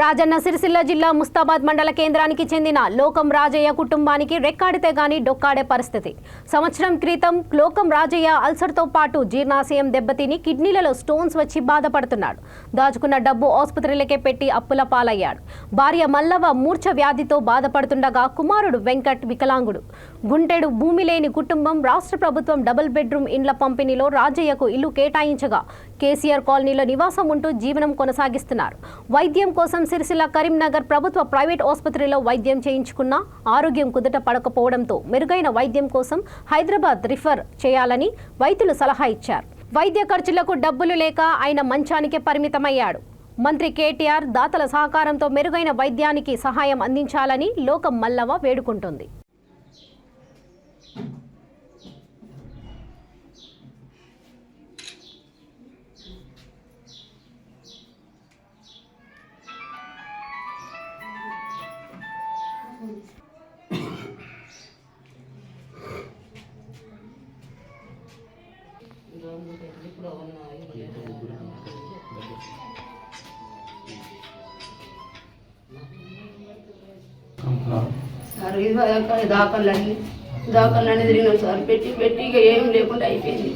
రాజన్న సిరిసిల్ల జిల్లా ముస్తాబాద్ మండల కేంద్రానికి చెందిన లోకం రాజయ్య కుటుంబానికి రెక్కాడితే గాని డొక్కాడే పరిస్థితి. సంవత్సరం క్రితం లోకం రాజయ్య అల్సర్తో పాటు జీర్ణాశయం దెబ్బతిని కిడ్నీలలో స్టోన్స్ వచ్చి బాధపడుతున్నాడు. దాచుకున్న డబ్బు ఆసుపత్రిలకే పెట్టి అప్పుల పాలయ్యాడు. భార్య మల్లవ మూర్ఛ వ్యాధితో బాధపడుతుండగా కుమారుడు వెంకట్ వికలాంగుడు. గుంటెడు భూమి లేని కుటుంబం రాష్ట్ర ప్రభుత్వం డబుల్ బెడ్రూమ్ ఇండ్ల పంపిణీలో రాజయ్యకు ఇల్లు కేటాయించగా కేసీఆర్ కాలనీలో నివాసం ఉంటూ జీవనం కొనసాగిస్తున్నారు. వైద్యం కోసం సిరిసిల్ల కరీంనగర్ ప్రభుత్వ ప్రైవేట్ ఆసుపత్రిలో వైద్యం చేయించుకున్న ఆరోగ్యం కుదుట పడకపోవడంతో మెరుగైన వైద్యం కోసం హైదరాబాద్ రిఫర్ చేయాలని వైద్యులు సలహా ఇచ్చారు. వైద్య ఖర్చులకు డబ్బులు లేక ఆయన మంచానికే పరిమితమయ్యాడు. మంత్రి కేటీఆర్ దాతల సహకారంతో మెరుగైన వైద్యానికి సహాయం అందించాలని లోకం మల్లవ వేడుకుంటుంది. Sir దాఖలన్నీ తిరిగినాం sir. పెట్టి ఇక ఏం లేకుండా అయిపోయింది.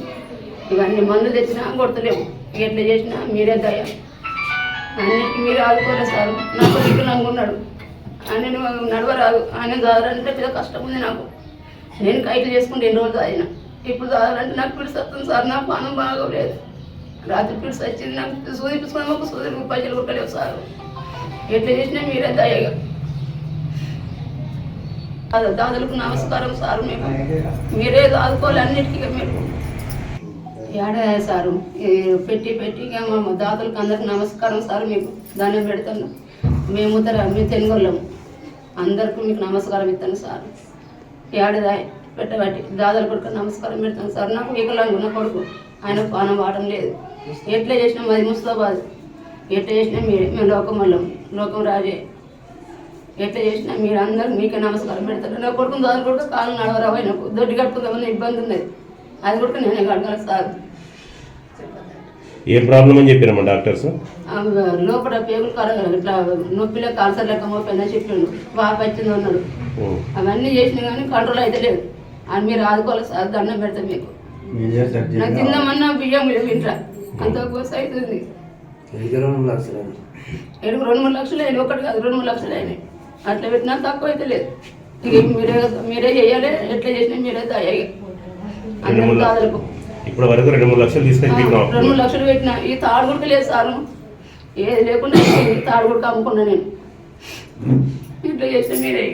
ఇవన్నీ మందు తెచ్చినా కొడతలేము. ఎట్లా చేసినా మీరే దయ, అన్నిటికీ మీరు ఆదుకోలేదు సార్. నాకు వికలాంగా ఉన్నాడు, ఆయన నడవరాదు, ఆయన చదవాలంటే పెద్ద కష్టం ఉంది నాకు. నేను కైట్లు చేసుకుంటే ఎన్ని రోజులు చదివినా, ఇప్పుడు చదవాలంటే నాకు పిడిసి వస్తుంది సార్. నా పానం బాగోలేదు, రాత్రి పిడిసి వచ్చింది. నాకు సూది పిసుకుని ఒక సూది పైసలు కొట్టలేవు సార్. ఎట్లా చేసినా మీరే దయగా. దాదులకు నమస్కారం సార్. మీకు మీరే ఆదుకోవాలి అన్నిటికీ. మీరు ఏడాది సారు పెట్టి మా దాదులకు అందరికి నమస్కారం సార్. మీకు దండం పెడతాను. మేము తెలుగుళ్ళము అందరికీ మీకు నమస్కారం ఇస్తాను సార్. ఏడాది పెట్టబట్టి దాదాలు కొడుకు నమస్కారం పెడతాను సార్. నాకు వికలాంగు నా కొడుకు, ఆయన పానం వాడడం లేదు. ఎట్లా చేసినా మాది ముస్తాబాద్, ఎట్లా చేసినా మీరే. మేము లోకం రాజే, ఎట్లా చేసినా మీరు అందరూ మీకే నమస్కారం పెడతారు. నా కొడుకుని దాని కొడుకు కాలం నడవరావు, నాకు దొడ్డి కట్టుకుందామని ఇబ్బంది ఉన్నది. అది కూడా నేనే కడగల సార్. ఏం ప్రాబ్లం అని చెప్పారమ్మా డాక్టర్స్? లోపల పేగులు కరగల, ఇట్లా నొప్పిలో కాల్సర్ లెక్క మోపైనా చెప్పిండు, వాపు వచ్చింది అన్నాడు. అవన్నీ చేసినా కానీ కంట్రోల్ అయితే లేదు. అని మీరు ఆదుకోవాలి సార్. దండం పెడతాం మీకు. నాకు తిందామన్నా బియ్యం ఇంట్లో అంత కోస అవుతుంది. 2-3 లక్షలు 2-3 లక్షలు అయినాయి, ఒకటి కాదు 2-3 లక్షలు అయినాయి. అట్లా పెట్టినా తక్కువ అయితే లేదు. ఇక మీరే చేయాలి. ఎట్లా చేసినా మీరే దయ్యాలి. అందరూ దాదాపు ఇప్పుడు వరకు 2-3 లక్షలు తీసుకెళ్ళి 2-3 లక్షలు పెట్టినా. ఈ తాడు గుడికి లేదు సార్, ఏది లేకుండా తాడు గుడికి అమ్ముకున్నా నేను. ఇట్లా చేస్తే మీరే.